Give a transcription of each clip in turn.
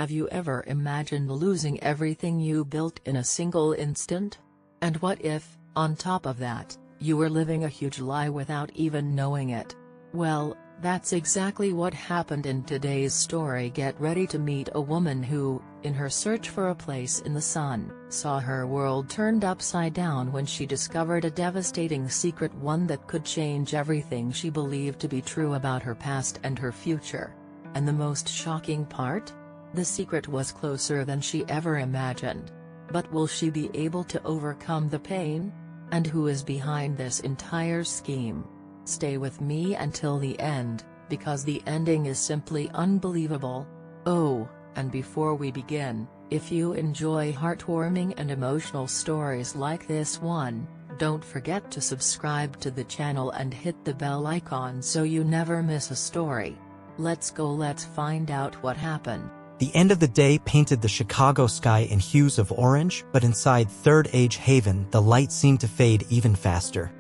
Have you ever imagined losing everything you built in a single instant? And what if, on top of that, you were living a huge lie without even knowing it? Well, that's exactly what happened in today's story. Get ready to meet a woman who, in her search for a place in the sun, saw her world turned upside down when she discovered a devastating secret, one that could change everything she believed to be true about her past and her future. And the most shocking part? The secret was closer than she ever imagined. But will she be able to overcome the pain? And who is behind this entire scheme? Stay with me until the end, because the ending is simply unbelievable. Oh, and before we begin, if you enjoy heartwarming and emotional stories like this one, don't forget to subscribe to the channel and hit the bell icon so you never miss a story. Let's find out what happened. The end of the day painted the Chicago sky in hues of orange, but inside Third Age Haven the light seemed to fade even faster.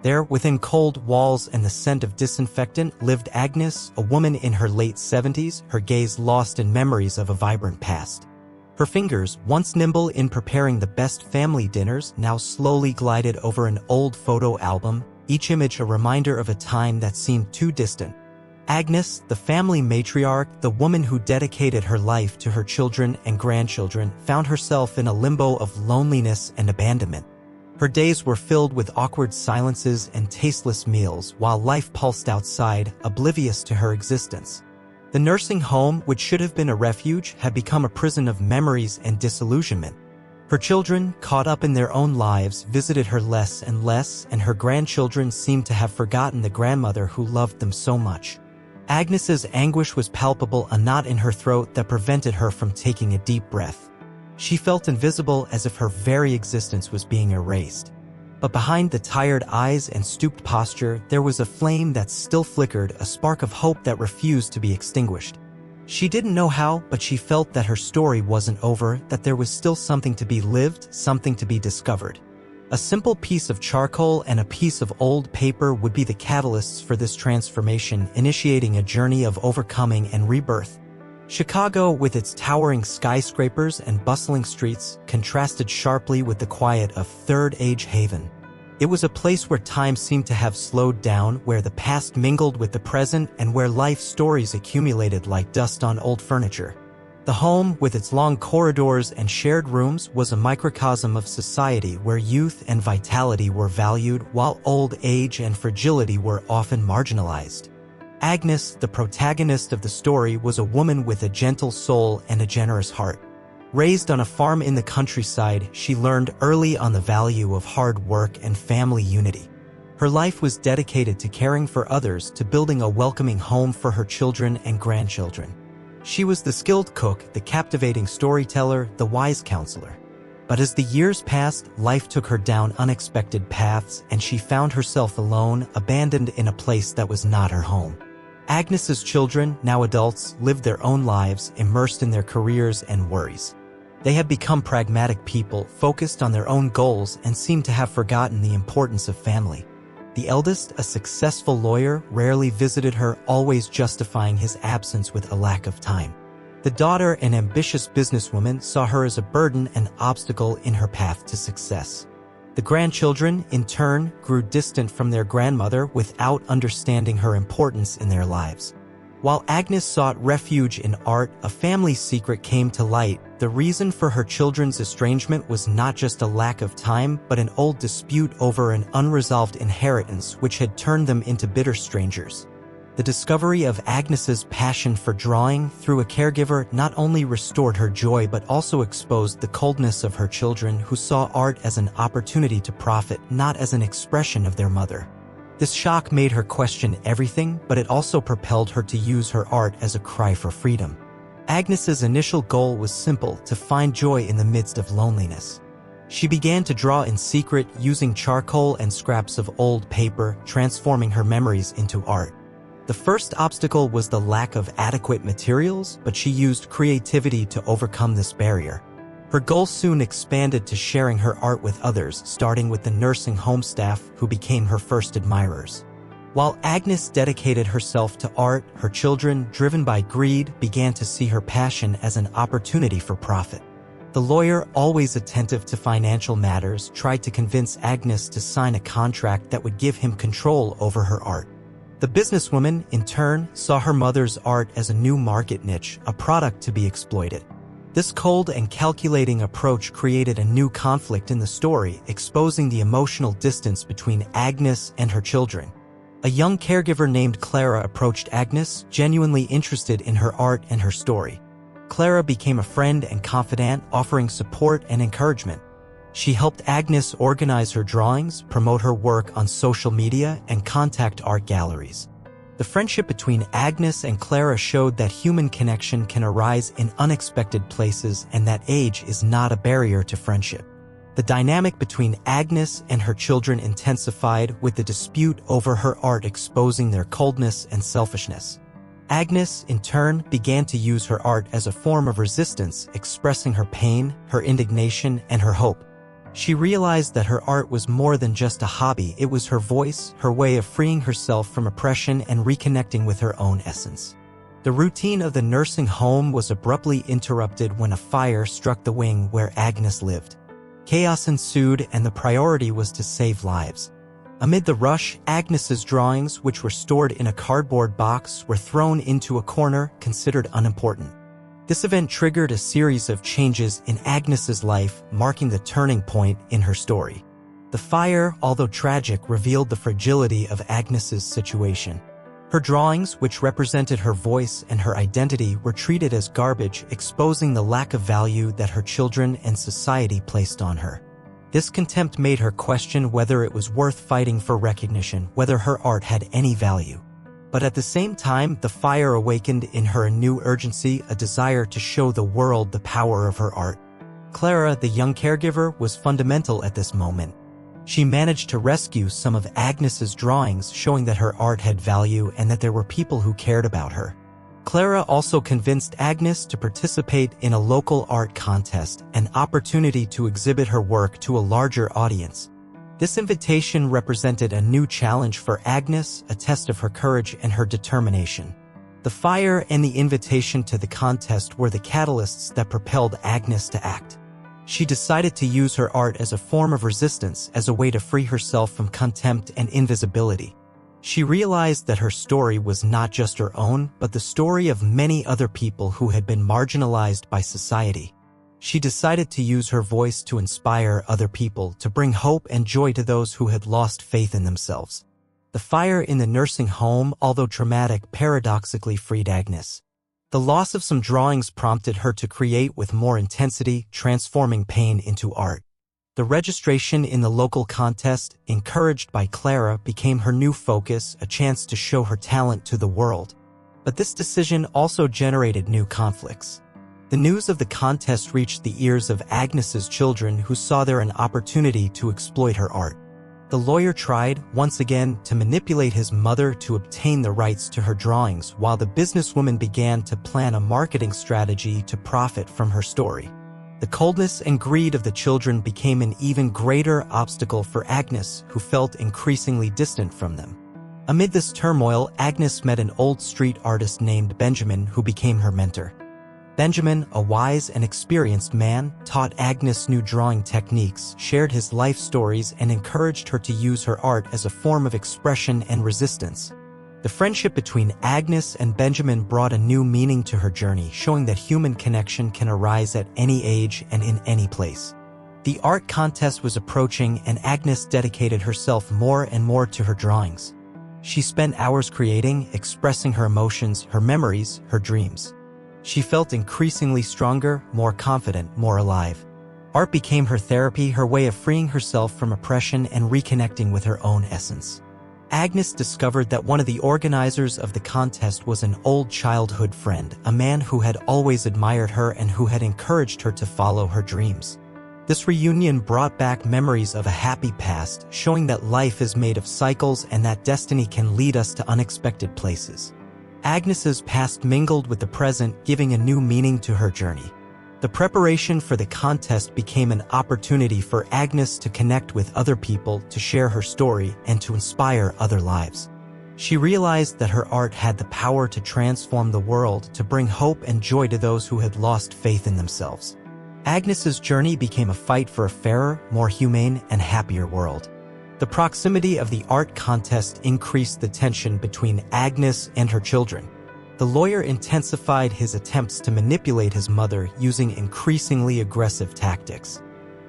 There, within cold walls and the scent of disinfectant, lived Agnes, a woman in her late 70s, her gaze lost in memories of a vibrant past. Her fingers, once nimble in preparing the best family dinners, now slowly glided over an old photo album, each image a reminder of a time that seemed too distant. Agnes, the family matriarch, the woman who dedicated her life to her children and grandchildren, found herself in a limbo of loneliness and abandonment. Her days were filled with awkward silences and tasteless meals while life pulsed outside, oblivious to her existence. The nursing home, which should have been a refuge, had become a prison of memories and disillusionment. Her children, caught up in their own lives, visited her less and less, and her grandchildren seemed to have forgotten the grandmother who loved them so much. Agnes's anguish was palpable, a knot in her throat that prevented her from taking a deep breath. She felt invisible, as if her very existence was being erased. But behind the tired eyes and stooped posture, there was a flame that still flickered, a spark of hope that refused to be extinguished. She didn't know how, but she felt that her story wasn't over, that there was still something to be lived, something to be discovered. A simple piece of charcoal and a piece of old paper would be the catalysts for this transformation, initiating a journey of overcoming and rebirth. Chicago, with its towering skyscrapers and bustling streets, contrasted sharply with the quiet of Third Age Haven. It was a place where time seemed to have slowed down, where the past mingled with the present, and where life stories accumulated like dust on old furniture. The home, with its long corridors and shared rooms, was a microcosm of society where youth and vitality were valued, while old age and fragility were often marginalized. Agnes, the protagonist of the story, was a woman with a gentle soul and a generous heart. Raised on a farm in the countryside, she learned early on the value of hard work and family unity. Her life was dedicated to caring for others, to building a welcoming home for her children and grandchildren. She was the skilled cook, the captivating storyteller, the wise counselor. But as the years passed, life took her down unexpected paths, and she found herself alone, abandoned in a place that was not her home. Agnes's children, now adults, lived their own lives, immersed in their careers and worries. They had become pragmatic people, focused on their own goals, and seemed to have forgotten the importance of family. The eldest, a successful lawyer, rarely visited her, always justifying his absence with a lack of time. The daughter, an ambitious businesswoman, saw her as a burden and obstacle in her path to success. The grandchildren, in turn, grew distant from their grandmother without understanding her importance in their lives. While Agnes sought refuge in art, a family secret came to light. The reason for her children's estrangement was not just a lack of time, but an old dispute over an unresolved inheritance which had turned them into bitter strangers. The discovery of Agnes's passion for drawing through a caregiver not only restored her joy but also exposed the coldness of her children, who saw art as an opportunity to profit, not as an expression of their mother. This shock made her question everything, but it also propelled her to use her art as a cry for freedom. Agnes's initial goal was simple: to find joy in the midst of loneliness. She began to draw in secret, using charcoal and scraps of old paper, transforming her memories into art. The first obstacle was the lack of adequate materials, but she used creativity to overcome this barrier. Her goal soon expanded to sharing her art with others, starting with the nursing home staff, who became her first admirers. While Agnes dedicated herself to art, her children, driven by greed, began to see her passion as an opportunity for profit. The lawyer, always attentive to financial matters, tried to convince Agnes to sign a contract that would give him control over her art. The businesswoman, in turn, saw her mother's art as a new market niche, a product to be exploited. This cold and calculating approach created a new conflict in the story, exposing the emotional distance between Agnes and her children. A young caregiver named Clara approached Agnes, genuinely interested in her art and her story. Clara became a friend and confidant, offering support and encouragement. She helped Agnes organize her drawings, promote her work on social media, and contact art galleries. The friendship between Agnes and Clara showed that human connection can arise in unexpected places and that age is not a barrier to friendship. The dynamic between Agnes and her children intensified, with the dispute over her art exposing their coldness and selfishness. Agnes, in turn, began to use her art as a form of resistance, expressing her pain, her indignation, and her hope. She realized that her art was more than just a hobby. It was her voice, her way of freeing herself from oppression and reconnecting with her own essence. The routine of the nursing home was abruptly interrupted when a fire struck the wing where Agnes lived. Chaos ensued, and the priority was to save lives. Amid the rush, Agnes's drawings, which were stored in a cardboard box, were thrown into a corner, considered unimportant. This event triggered a series of changes in Agnes's life, marking the turning point in her story. The fire, although tragic, revealed the fragility of Agnes's situation. Her drawings, which represented her voice and her identity, were treated as garbage, exposing the lack of value that her children and society placed on her. This contempt made her question whether it was worth fighting for recognition, whether her art had any value. But at the same time, the fire awakened in her a new urgency, a desire to show the world the power of her art. Clara, the young caregiver, was fundamental at this moment. She managed to rescue some of Agnes's drawings, showing that her art had value and that there were people who cared about her. Clara also convinced Agnes to participate in a local art contest, an opportunity to exhibit her work to a larger audience. This invitation represented a new challenge for Agnes, a test of her courage and her determination. The fire and the invitation to the contest were the catalysts that propelled Agnes to act. She decided to use her art as a form of resistance, as a way to free herself from contempt and invisibility. She realized that her story was not just her own, but the story of many other people who had been marginalized by society. She decided to use her voice to inspire other people, to bring hope and joy to those who had lost faith in themselves. The fire in the nursing home, although traumatic, paradoxically freed Agnes. The loss of some drawings prompted her to create with more intensity, transforming pain into art. The registration in the local contest, encouraged by Clara, became her new focus, a chance to show her talent to the world. But this decision also generated new conflicts. The news of the contest reached the ears of Agnes's children, who saw there an opportunity to exploit her art. The lawyer tried, once again, to manipulate his mother to obtain the rights to her drawings, while the businesswoman began to plan a marketing strategy to profit from her story. The coldness and greed of the children became an even greater obstacle for Agnes, who felt increasingly distant from them. Amid this turmoil, Agnes met an old street artist named Benjamin, who became her mentor. Benjamin, a wise and experienced man, taught Agnes new drawing techniques, shared his life stories, and encouraged her to use her art as a form of expression and resistance. The friendship between Agnes and Benjamin brought a new meaning to her journey, showing that human connection can arise at any age and in any place. The art contest was approaching, and Agnes dedicated herself more and more to her drawings. She spent hours creating, expressing her emotions, her memories, her dreams. She felt increasingly stronger, more confident, more alive. Art became her therapy, her way of freeing herself from oppression and reconnecting with her own essence. Agnes discovered that one of the organizers of the contest was an old childhood friend, a man who had always admired her and who had encouraged her to follow her dreams. This reunion brought back memories of a happy past, showing that life is made of cycles and that destiny can lead us to unexpected places. Agnes's past mingled with the present, giving a new meaning to her journey. The preparation for the contest became an opportunity for Agnes to connect with other people, to share her story, and to inspire other lives. She realized that her art had the power to transform the world, to bring hope and joy to those who had lost faith in themselves. Agnes's journey became a fight for a fairer, more humane, and happier world. The proximity of the art contest increased the tension between Agnes and her children. The lawyer intensified his attempts to manipulate his mother using increasingly aggressive tactics.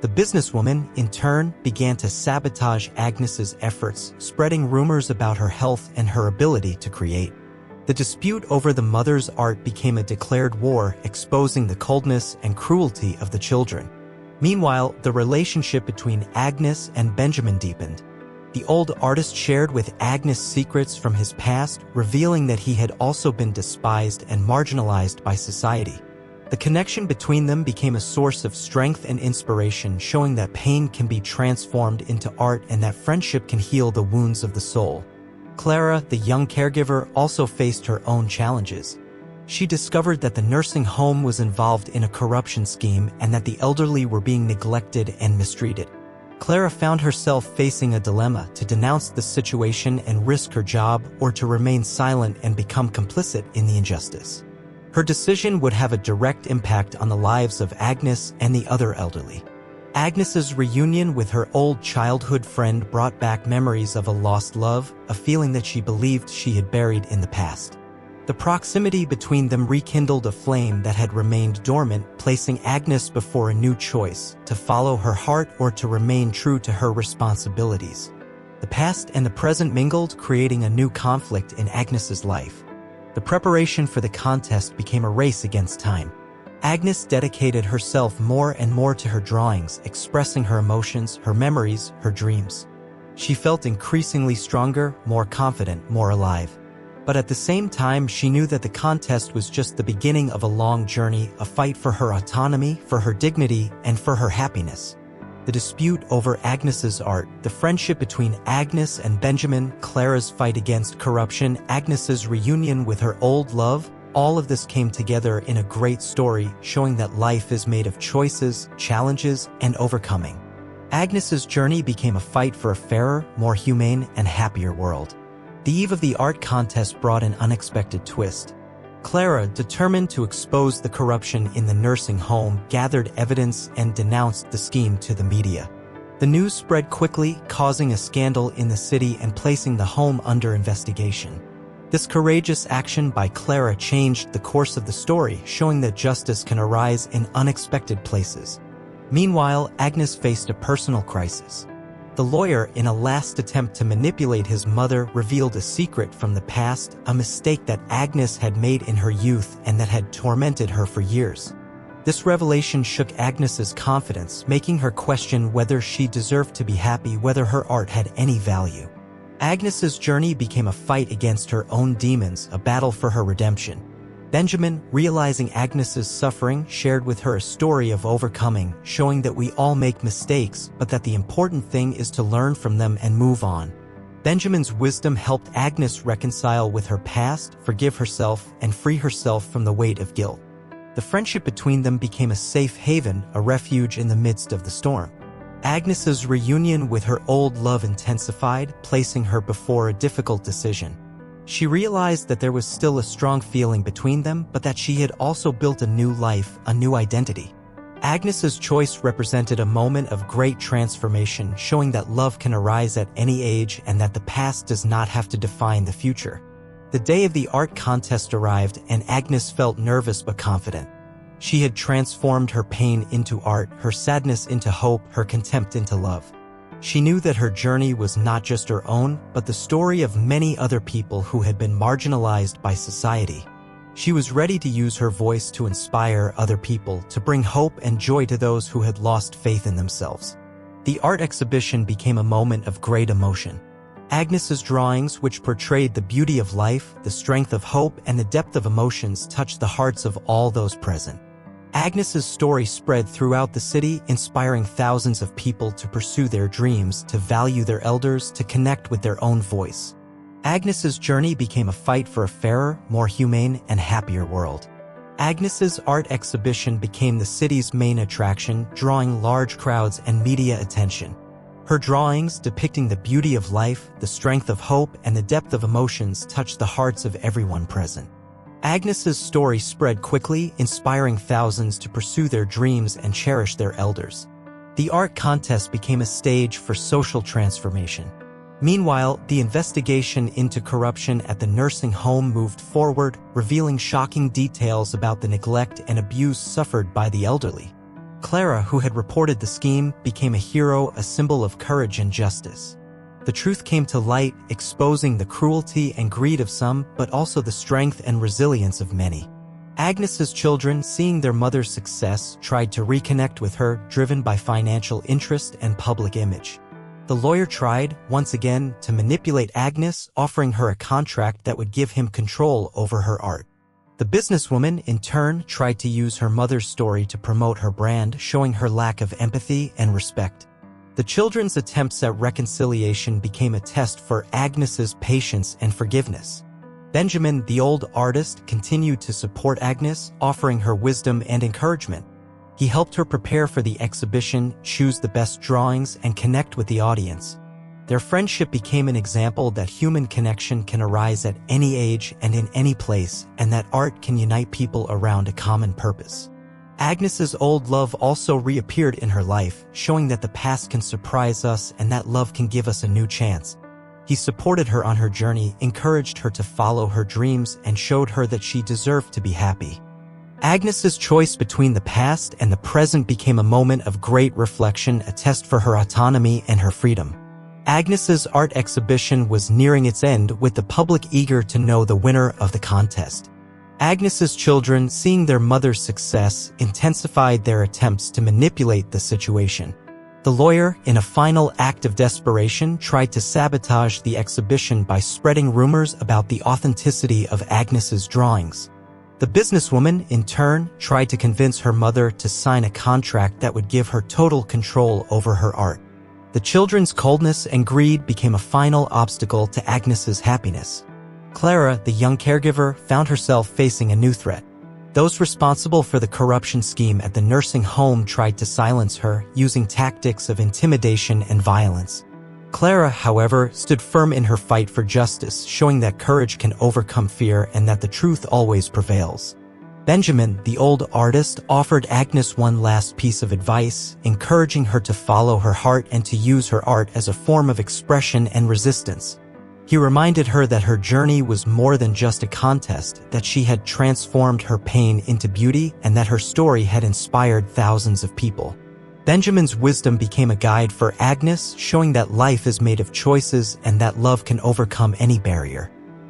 The businesswoman, in turn, began to sabotage Agnes's efforts, spreading rumors about her health and her ability to create. The dispute over the mother's art became a declared war, exposing the coldness and cruelty of the children. Meanwhile, the relationship between Agnes and Benjamin deepened. The old artist shared with Agnes secrets from his past, revealing that he had also been despised and marginalized by society. The connection between them became a source of strength and inspiration, showing that pain can be transformed into art and that friendship can heal the wounds of the soul. Clara, the young caregiver, also faced her own challenges. She discovered that the nursing home was involved in a corruption scheme and that the elderly were being neglected and mistreated. Clara found herself facing a dilemma: to denounce the situation and risk her job, or to remain silent and become complicit in the injustice. Her decision would have a direct impact on the lives of Agnes and the other elderly. Agnes's reunion with her old childhood friend brought back memories of a lost love, a feeling that she believed she had buried in the past. The proximity between them rekindled a flame that had remained dormant, placing Agnes before a new choice: to follow her heart or to remain true to her responsibilities. The past and the present mingled, creating a new conflict in Agnes's life. The preparation for the contest became a race against time. Agnes dedicated herself more and more to her drawings, expressing her emotions, her memories, her dreams. She felt increasingly stronger, more confident, more alive. But at the same time, she knew that the contest was just the beginning of a long journey, a fight for her autonomy, for her dignity, and for her happiness. The dispute over Agnes's art, the friendship between Agnes and Benjamin, Clara's fight against corruption, Agnes's reunion with her old love, all of this came together in a great story, showing that life is made of choices, challenges, and overcoming. Agnes's journey became a fight for a fairer, more humane, and happier world. The eve of the art contest brought an unexpected twist. Clara, determined to expose the corruption in the nursing home, gathered evidence and denounced the scheme to the media. The news spread quickly, causing a scandal in the city and placing the home under investigation. This courageous action by Clara changed the course of the story, showing that justice can arise in unexpected places. Meanwhile, Agnes faced a personal crisis. The lawyer, in a last attempt to manipulate his mother, revealed a secret from the past, a mistake that Agnes had made in her youth and that had tormented her for years. This revelation shook Agnes's confidence, making her question whether she deserved to be happy, whether her art had any value. Agnes's journey became a fight against her own demons, a battle for her redemption. Benjamin, realizing Agnes's suffering, shared with her a story of overcoming, showing that we all make mistakes, but that the important thing is to learn from them and move on. Benjamin's wisdom helped Agnes reconcile with her past, forgive herself, and free herself from the weight of guilt. The friendship between them became a safe haven, a refuge in the midst of the storm. Agnes's reunion with her old love intensified, placing her before a difficult decision. She realized that there was still a strong feeling between them, but that she had also built a new life, a new identity. Agnes's choice represented a moment of great transformation, showing that love can arise at any age and that the past does not have to define the future. The day of the art contest arrived, and Agnes felt nervous but confident. She had transformed her pain into art, her sadness into hope, her contempt into love. She knew that her journey was not just her own, but the story of many other people who had been marginalized by society. She was ready to use her voice to inspire other people, to bring hope and joy to those who had lost faith in themselves. The art exhibition became a moment of great emotion. Agnes's drawings, which portrayed the beauty of life, the strength of hope, and the depth of emotions, touched the hearts of all those present. Agnes's story spread throughout the city, inspiring thousands of people to pursue their dreams, to value their elders, to connect with their own voice. Agnes's journey became a fight for a fairer, more humane, and happier world. Agnes's art exhibition became the city's main attraction, drawing large crowds and media attention. Her drawings depicting the beauty of life, the strength of hope, and the depth of emotions touched the hearts of everyone present. Agnes's story spread quickly, inspiring thousands to pursue their dreams and cherish their elders. The art contest became a stage for social transformation. Meanwhile, the investigation into corruption at the nursing home moved forward, revealing shocking details about the neglect and abuse suffered by the elderly. Clara, who had reported the scheme, became a hero, a symbol of courage and justice. The truth came to light, exposing the cruelty and greed of some, but also the strength and resilience of many. Agnes's children, seeing their mother's success, tried to reconnect with her, driven by financial interest and public image. The lawyer tried, once again, to manipulate Agnes, offering her a contract that would give him control over her art. The businesswoman, in turn, tried to use her mother's story to promote her brand, showing her lack of empathy and respect. The children's attempts at reconciliation became a test for Agnes's patience and forgiveness. Benjamin, the old artist, continued to support Agnes, offering her wisdom and encouragement. He helped her prepare for the exhibition, choose the best drawings, and connect with the audience. Their friendship became an example that human connection can arise at any age and in any place, and that art can unite people around a common purpose. Agnes's old love also reappeared in her life, showing that the past can surprise us and that love can give us a new chance. He supported her on her journey, encouraged her to follow her dreams, and showed her that she deserved to be happy. Agnes's choice between the past and the present became a moment of great reflection, a test for her autonomy and her freedom. Agnes's art exhibition was nearing its end, with the public eager to know the winner of the contest. Agnes's children, seeing their mother's success, intensified their attempts to manipulate the situation. The lawyer, in a final act of desperation, tried to sabotage the exhibition by spreading rumors about the authenticity of Agnes's drawings. The businesswoman, in turn, tried to convince her mother to sign a contract that would give her total control over her art. The children's coldness and greed became a final obstacle to Agnes's happiness. Clara, the young caregiver, found herself facing a new threat. Those responsible for the corruption scheme at the nursing home tried to silence her, using tactics of intimidation and violence. Clara, however, stood firm in her fight for justice, showing that courage can overcome fear and that the truth always prevails. Benjamin, the old artist, offered Agnes one last piece of advice, encouraging her to follow her heart and to use her art as a form of expression and resistance. He reminded her that her journey was more than just a contest, that she had transformed her pain into beauty, and that her story had inspired thousands of people. Benjamin's wisdom became a guide for Agnes, showing that life is made of choices and that love can overcome any barrier.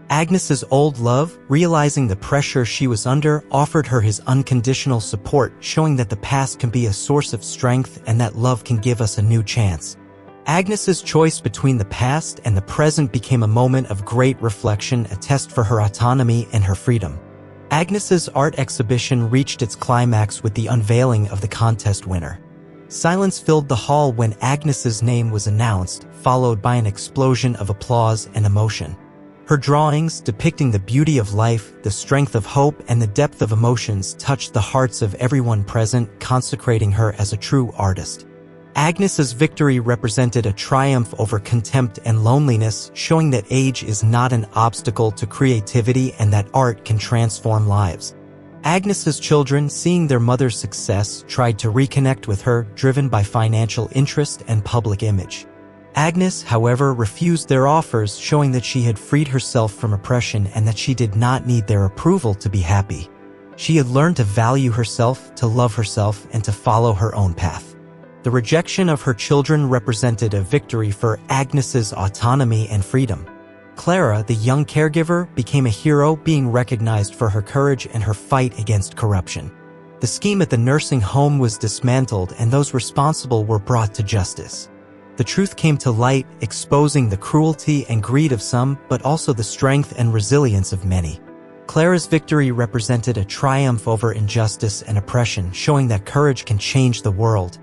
Agnes's old love, realizing the pressure she was under, offered her his unconditional support, showing that the past can be a source of strength and that love can give us a new chance. Agnes's choice between the past and the present became a moment of great reflection, a test for her autonomy and her freedom. Agnes's art exhibition reached its climax with the unveiling of the contest winner. Silence filled the hall when Agnes's name was announced, followed by an explosion of applause and emotion. Her drawings, depicting the beauty of life, the strength of hope, and the depth of emotions, touched the hearts of everyone present, consecrating her as a true artist. Agnes's victory represented a triumph over contempt and loneliness, showing that age is not an obstacle to creativity and that art can transform lives. Agnes's children, seeing their mother's success, tried to reconnect with her, driven by financial interest and public image. Agnes, however, refused their offers, showing that she had freed herself from oppression and that she did not need their approval to be happy. She had learned to value herself, to love herself, and to follow her own path. The rejection of her children represented a victory for Agnes's autonomy and freedom. Clara, the young caregiver, became a hero, being recognized for her courage and her fight against corruption. The scheme at the nursing home was dismantled and those responsible were brought to justice. The truth came to light, exposing the cruelty and greed of some, but also the strength and resilience of many. Clara's victory represented a triumph over injustice and oppression, showing that courage can change the world.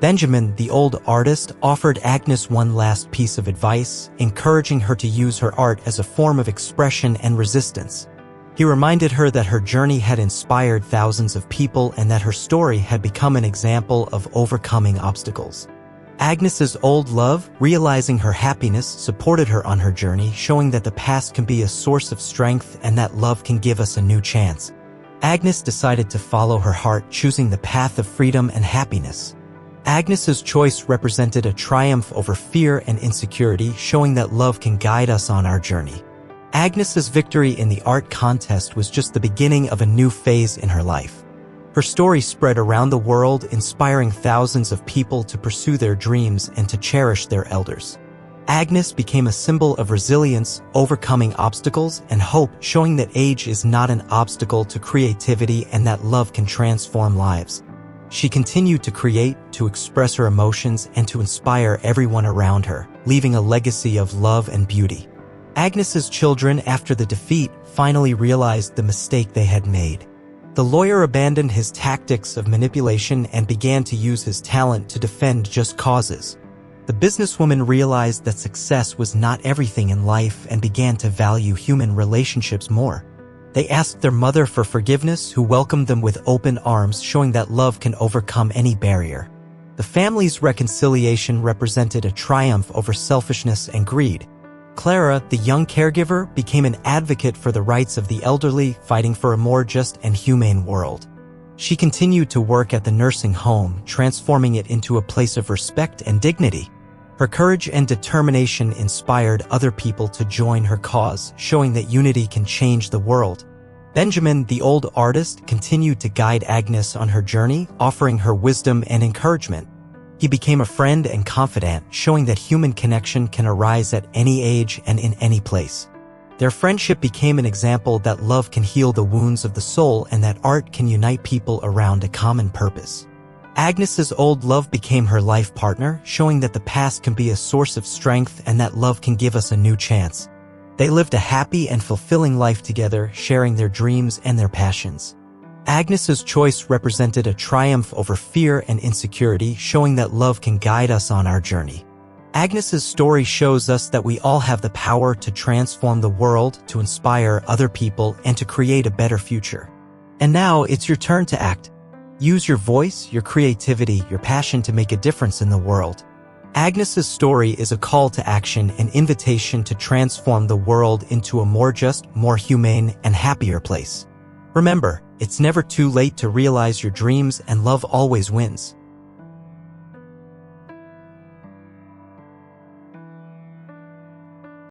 Benjamin, the old artist, offered Agnes one last piece of advice, encouraging her to use her art as a form of expression and resistance. He reminded her that her journey had inspired thousands of people and that her story had become an example of overcoming obstacles. Agnes's old love, realizing her happiness, supported her on her journey, showing that the past can be a source of strength and that love can give us a new chance. Agnes decided to follow her heart, choosing the path of freedom and happiness. Agnes's choice represented a triumph over fear and insecurity, showing that love can guide us on our journey. Agnes's victory in the art contest was just the beginning of a new phase in her life. Her story spread around the world, inspiring thousands of people to pursue their dreams and to cherish their elders. Agnes became a symbol of resilience, overcoming obstacles, and hope, showing that age is not an obstacle to creativity and that love can transform lives. She continued to create, to express her emotions, and to inspire everyone around her, leaving a legacy of love and beauty. Agnes's children, after the defeat, finally realized the mistake they had made. The lawyer abandoned his tactics of manipulation and began to use his talent to defend just causes. The businesswoman realized that success was not everything in life and began to value human relationships more. They asked their mother for forgiveness, who welcomed them with open arms, showing that love can overcome any barrier. The family's reconciliation represented a triumph over selfishness and greed. Clara, the young caregiver, became an advocate for the rights of the elderly, fighting for a more just and humane world. She continued to work at the nursing home, transforming it into a place of respect and dignity. Her courage and determination inspired other people to join her cause, showing that unity can change the world. Benjamin, the old artist, continued to guide Agnes on her journey, offering her wisdom and encouragement. He became a friend and confidant, showing that human connection can arise at any age and in any place. Their friendship became an example that love can heal the wounds of the soul and that art can unite people around a common purpose. Agnes's old love became her life partner, showing that the past can be a source of strength and that love can give us a new chance. They lived a happy and fulfilling life together, sharing their dreams and their passions. Agnes's choice represented a triumph over fear and insecurity, showing that love can guide us on our journey. Agnes's story shows us that we all have the power to transform the world, to inspire other people, and to create a better future. And now it's your turn to act. Use your voice, your creativity, your passion to make a difference in the world. Agnes's story is a call to action, an invitation to transform the world into a more just, more humane, and happier place. Remember, it's never too late to realize your dreams, and love always wins.